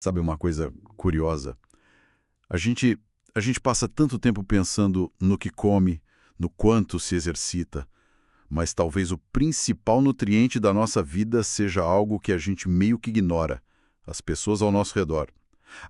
Sabe uma coisa curiosa? A gente, a gente passa tanto tempo pensando no que come, no quanto se exercita, mas talvez o principal nutriente da nossa vida seja algo que a gente meio que ignora, as pessoas ao nosso redor.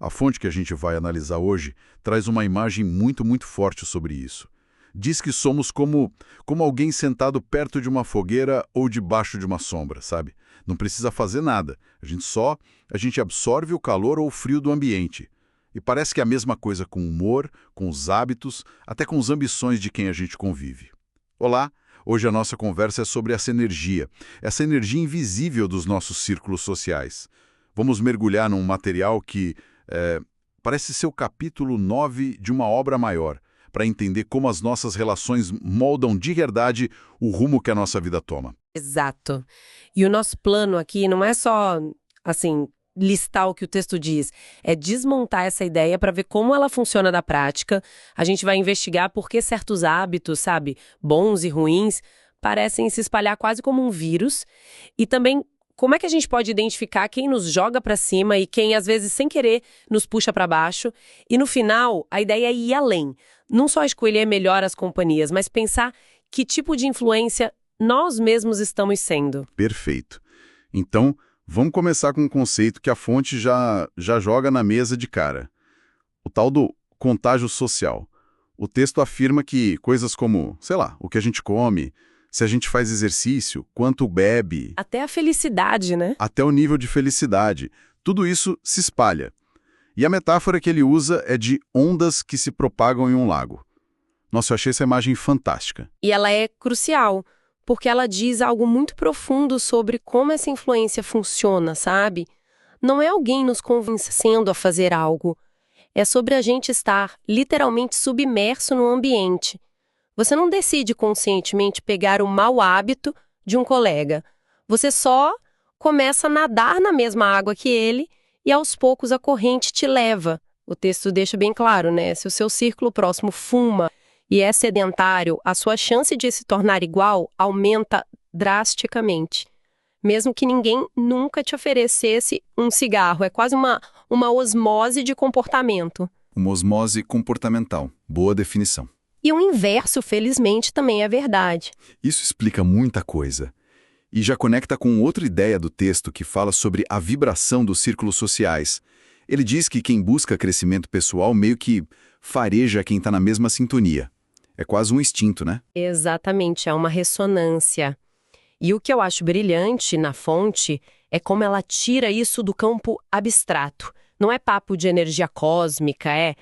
A fonte que a gente vai analisar hoje traz uma imagem muito forte sobre isso. Diz que somos como alguém sentado perto de uma fogueira ou debaixo de uma sombra, sabe? Não precisa fazer nada. A gente absorve o calor ou o frio do ambiente. E parece que é a mesma coisa com o humor, com os hábitos, até com as ambições de quem a gente convive. Olá! Hoje a nossa conversa é sobre essa energia invisível dos nossos círculos sociais. Vamos mergulhar num material que parece ser o capítulo 9 de uma obra maior, para entender como as nossas relações moldam de verdade o rumo que a nossa vida toma. Exato. E o nosso plano aqui não é só, assim, listar o que o texto diz, é desmontar essa ideia para ver como ela funciona na prática. A gente vai investigar por que certos hábitos, sabe, bons e ruins, parecem se espalhar quase como um vírus. E também como é que a gente pode identificar quem nos joga para cima e quem, às vezes, sem querer, nos puxa para baixo. E no final, a ideia é ir além. Não só escolher melhor as companhias, mas pensar que tipo de influência nós mesmos estamos sendo. Perfeito. Então, vamos começar com um conceito que a fonte já joga na mesa de cara. O tal do contágio social. O texto afirma que coisas como, sei lá, o que a gente come, se a gente faz exercício, quanto bebe, Até a felicidade, né? até o nível de felicidade, tudo isso se espalha. E a metáfora que ele usa é de ondas que se propagam em um lago. Nossa, eu achei essa imagem fantástica. E ela é crucial, porque ela diz algo muito profundo sobre como essa influência funciona, sabe? Não é alguém nos convencendo a fazer algo. É sobre a gente estar literalmente submerso no ambiente. Você não decide conscientemente pegar o mau hábito de um colega. Você só começa a nadar na mesma água que ele e aos poucos a corrente te leva. O texto deixa bem claro, né? Se o seu círculo próximo fuma e é sedentário, a sua chance de se tornar igual aumenta drasticamente. Mesmo que ninguém nunca te oferecesse um cigarro. É quase uma osmose de comportamento. Uma osmose comportamental. Boa definição. E o inverso, felizmente, também é verdade. Isso explica muita coisa. E já conecta com outra ideia do texto que fala sobre a vibração dos círculos sociais. Ele diz que quem busca crescimento pessoal meio que fareja quem está na mesma sintonia. É quase um instinto, né? Exatamente, é uma ressonância. E o que eu acho brilhante na fonte é como ela tira isso do campo abstrato. Não é papo de energia cósmica, é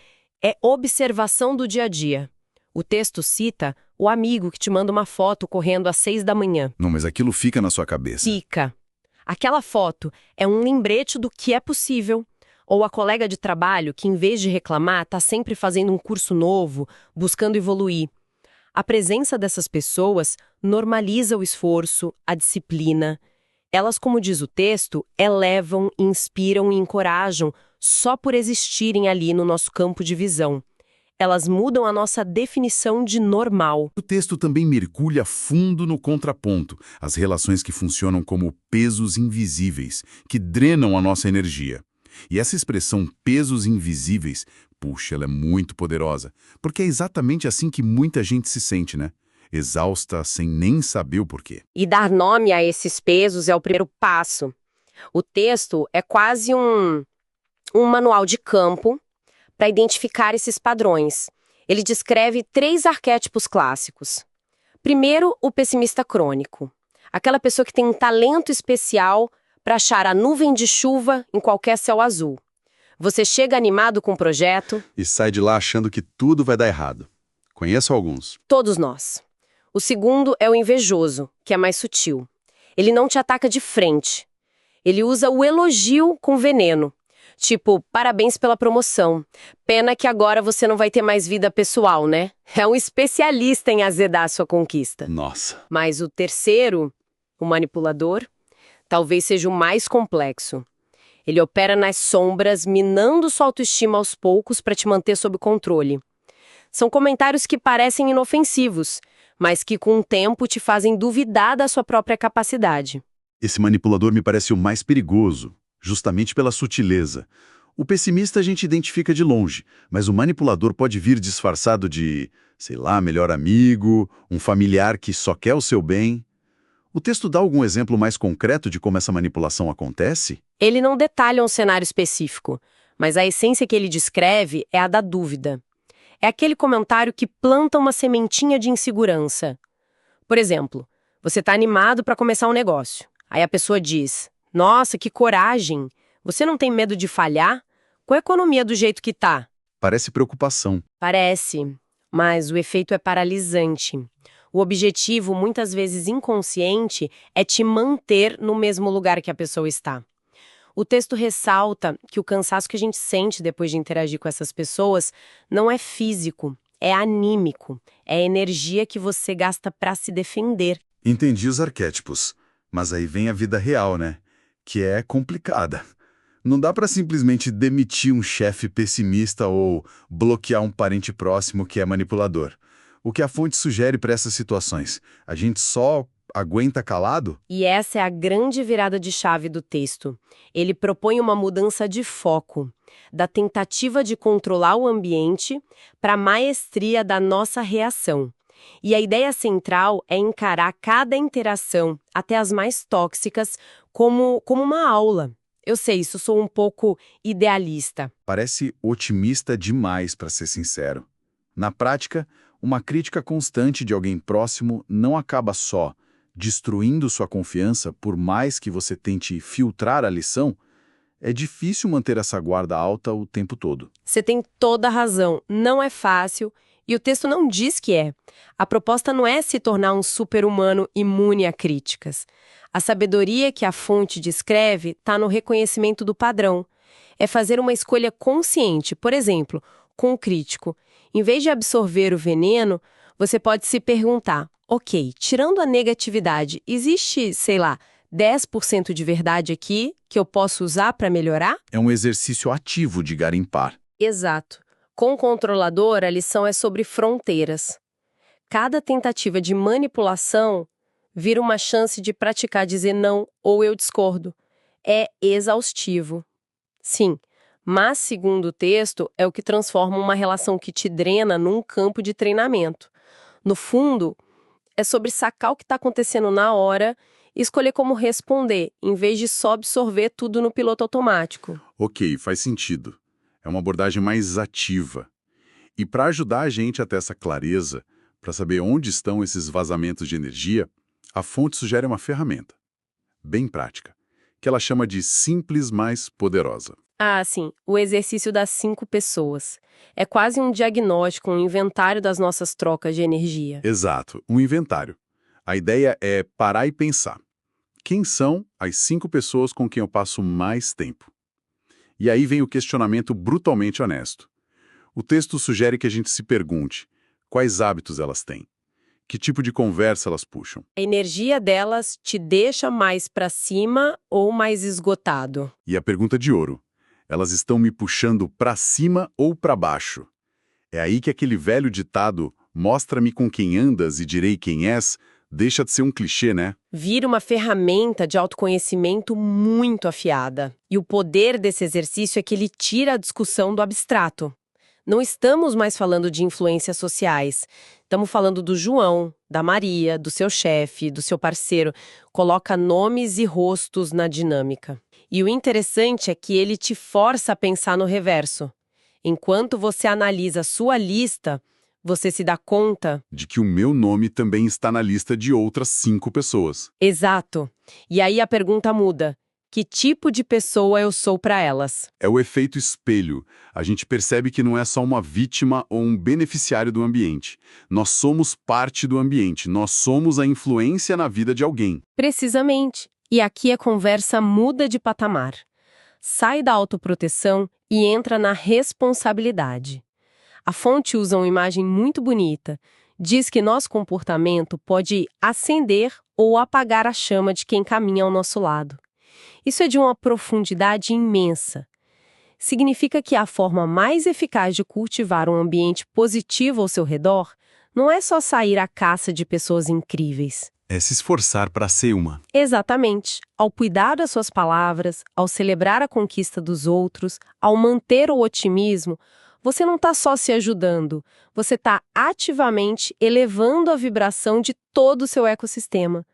observação do dia a dia. O texto cita o amigo que te manda uma foto correndo às 6 da manhã. Não, mas aquilo fica na sua cabeça. Fica. Aquela foto é um lembrete do que é possível. Ou a colega de trabalho que, em vez de reclamar, está sempre fazendo um curso novo, buscando evoluir. A presença dessas pessoas normaliza o esforço, a disciplina. Elas, como diz o texto, elevam, inspiram e encorajam só por existirem ali no nosso campo de visão. Elas mudam a nossa definição de normal. O texto também mergulha fundo no contraponto, as relações que funcionam como pesos invisíveis, que drenam a nossa energia. E essa expressão pesos invisíveis, puxa, ela é muito poderosa, porque é exatamente assim que muita gente se sente, né? Exausta, sem nem saber o porquê. E dar nome a esses pesos é o primeiro passo. O texto é quase um manual de campo para identificar esses padrões. Ele descreve 3 arquétipos clássicos. Primeiro, o pessimista crônico. Aquela pessoa que tem um talento especial para achar a nuvem de chuva em qualquer céu azul. Você chega animado com o projeto. E sai de lá achando que tudo vai dar errado. Conheço alguns. Todos nós. O segundo é o invejoso, que é mais sutil. Ele não te ataca de frente. Ele usa o elogio com veneno. Tipo, parabéns pela promoção. Pena que agora você não vai ter mais vida pessoal, né? É um especialista em azedar a sua conquista. Nossa. Mas o terceiro, o manipulador, talvez seja o mais complexo. Ele opera nas sombras, minando sua autoestima aos poucos para te manter sob controle. São comentários que parecem inofensivos, mas que com o tempo te fazem duvidar da sua própria capacidade. Esse manipulador me parece o mais perigoso, justamente pela sutileza. O pessimista a gente identifica de longe, mas o manipulador pode vir disfarçado de, sei lá, melhor amigo, um familiar que só quer o seu bem. O texto dá algum exemplo mais concreto de como essa manipulação acontece? Ele não detalha um cenário específico, mas a essência que ele descreve é a da dúvida. É aquele comentário que planta uma sementinha de insegurança. Por exemplo, você está animado para começar um negócio. Aí a pessoa diz: "Nossa, que coragem! Você não tem medo de falhar? Com a economia do jeito que tá?" Parece preocupação. Parece, mas o efeito é paralisante. O objetivo, muitas vezes inconsciente, é te manter no mesmo lugar que a pessoa está. O texto ressalta que o cansaço que a gente sente depois de interagir com essas pessoas não é físico, é anímico, é energia que você gasta para se defender. Entendi os arquétipos, mas aí vem a vida real, né? Que é complicada. Não dá para simplesmente demitir um chefe pessimista ou bloquear um parente próximo que é manipulador. O que a fonte sugere para essas situações? A gente só aguenta calado? E essa é a grande virada de chave do texto. Ele propõe uma mudança de foco, da tentativa de controlar o ambiente para a maestria da nossa reação. E a ideia central é encarar cada interação, até as mais tóxicas, como uma aula. Eu sei, isso sou um pouco idealista. Parece otimista demais, para ser sincero. Na prática, uma crítica constante de alguém próximo não acaba só destruindo sua confiança, por mais que você tente filtrar a lição. É difícil manter essa guarda alta o tempo todo. Você tem toda a razão, não é fácil, e o texto não diz que é. A proposta não é se tornar um super-humano imune a críticas. A sabedoria que a fonte descreve está no reconhecimento do padrão. É fazer uma escolha consciente, por exemplo, com o crítico. Em vez de absorver o veneno, você pode se perguntar: ok, tirando a negatividade, existe, sei lá, 10% de verdade aqui que eu posso usar para melhorar? É um exercício ativo de garimpar. Exato. Com o controlador, a lição é sobre fronteiras. Cada tentativa de manipulação vira uma chance de praticar dizer não ou eu discordo. É exaustivo. Sim, mas, segundo o texto, é o que transforma uma relação que te drena num campo de treinamento. No fundo, é sobre sacar o que está acontecendo na hora e escolher como responder, em vez de só absorver tudo no piloto automático. Ok, faz sentido. É uma abordagem mais ativa. E para ajudar a gente a ter essa clareza, para saber onde estão esses vazamentos de energia, a fonte sugere uma ferramenta, bem prática, que ela chama de Simples Mais Poderosa. Ah, sim, o exercício das 5 pessoas. É quase um diagnóstico, um inventário das nossas trocas de energia. Exato, um inventário. A ideia é parar e pensar. Quem são as 5 pessoas com quem eu passo mais tempo? E aí vem o questionamento brutalmente honesto. O texto sugere que a gente se pergunte quais hábitos elas têm, que tipo de conversa elas puxam. A energia delas te deixa mais para cima ou mais esgotado? E a pergunta de ouro, elas estão me puxando para cima ou para baixo? É aí que aquele velho ditado, mostra-me com quem andas e direi quem és, deixa de ser um clichê, né? Vira uma ferramenta de autoconhecimento muito afiada. E o poder desse exercício é que ele tira a discussão do abstrato. Não estamos mais falando de influências sociais. Estamos falando do João, da Maria, do seu chefe, do seu parceiro. Coloca nomes e rostos na dinâmica. E o interessante é que ele te força a pensar no reverso. Enquanto você analisa a sua lista, você se dá conta de que o meu nome também está na lista de outras 5 pessoas. Exato. E aí a pergunta muda. Que tipo de pessoa eu sou para elas? É o efeito espelho. A gente percebe que não é só uma vítima ou um beneficiário do ambiente. Nós somos parte do ambiente, nós somos a influência na vida de alguém. Precisamente. E aqui a conversa muda de patamar. Sai da autoproteção e entra na responsabilidade. A fonte usa uma imagem muito bonita. Diz que nosso comportamento pode acender ou apagar a chama de quem caminha ao nosso lado. Isso é de uma profundidade imensa. Significa que a forma mais eficaz de cultivar um ambiente positivo ao seu redor não é só sair à caça de pessoas incríveis. É se esforçar para ser uma. Exatamente. Ao cuidar das suas palavras, ao celebrar a conquista dos outros, ao manter o otimismo, você não está só se ajudando, você está ativamente elevando a vibração de todo o seu ecossistema.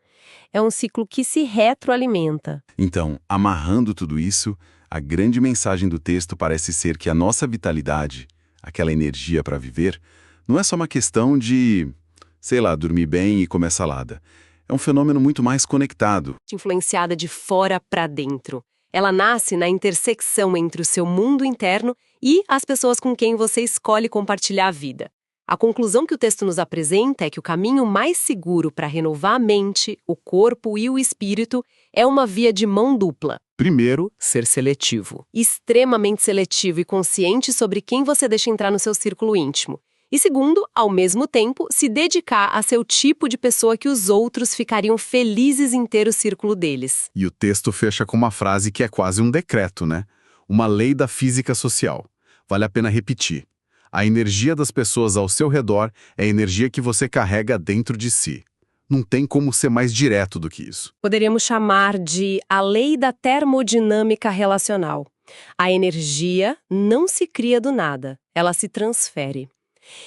É um ciclo que se retroalimenta. Então, amarrando tudo isso, a grande mensagem do texto parece ser que a nossa vitalidade, aquela energia para viver, não é só uma questão de, sei lá, dormir bem e comer salada. É um fenômeno muito mais conectado. Influenciada de fora para dentro. Ela nasce na intersecção entre o seu mundo interno e as pessoas com quem você escolhe compartilhar a vida. A conclusão que o texto nos apresenta é que o caminho mais seguro para renovar a mente, o corpo e o espírito é uma via de mão dupla. Primeiro, ser seletivo. Extremamente seletivo e consciente sobre quem você deixa entrar no seu círculo íntimo. E segundo, ao mesmo tempo, se dedicar a ser o tipo de pessoa que os outros ficariam felizes em ter o círculo deles. E o texto fecha com uma frase que é quase um decreto, né? Uma lei da física social. Vale a pena repetir. A energia das pessoas ao seu redor é a energia que você carrega dentro de si. Não tem como ser mais direto do que isso. Poderíamos chamar de a lei da termodinâmica relacional. A energia não se cria do nada, ela se transfere.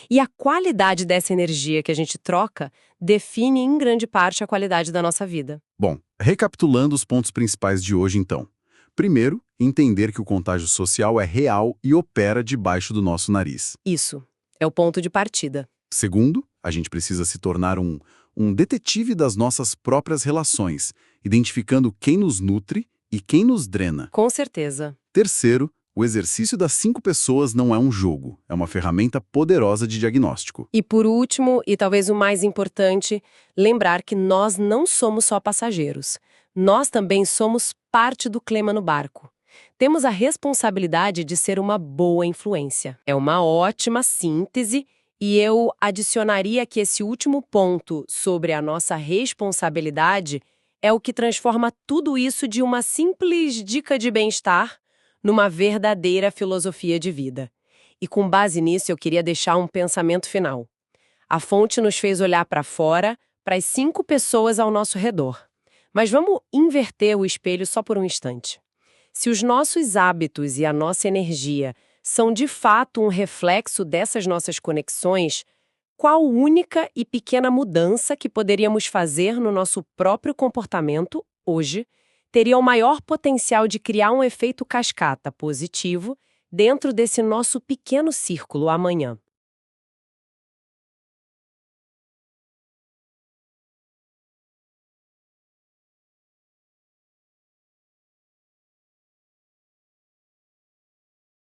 E a qualidade dessa energia que a gente troca define em grande parte a qualidade da nossa vida. Bom, recapitulando os pontos principais de hoje então. Primeiro, entender que o contágio social é real e opera debaixo do nosso nariz. Isso é o ponto de partida. Segundo, a gente precisa se tornar um detetive das nossas próprias relações, identificando quem nos nutre e quem nos drena. Com certeza. Terceiro, o exercício das 5 pessoas não é um jogo, é uma ferramenta poderosa de diagnóstico. E por último, e talvez o mais importante, lembrar que nós não somos só passageiros. Nós também somos parte do clima no barco. Temos a responsabilidade de ser uma boa influência. É uma ótima síntese e eu adicionaria que esse último ponto sobre a nossa responsabilidade é o que transforma tudo isso de uma simples dica de bem-estar numa verdadeira filosofia de vida. E com base nisso eu queria deixar um pensamento final. A fonte nos fez olhar para fora, para as 5 pessoas ao nosso redor. Mas vamos inverter o espelho só por um instante. Se os nossos hábitos e a nossa energia são de fato um reflexo dessas nossas conexões, qual única e pequena mudança que poderíamos fazer no nosso próprio comportamento, hoje, teria o maior potencial de criar um efeito cascata positivo dentro desse nosso pequeno círculo amanhã?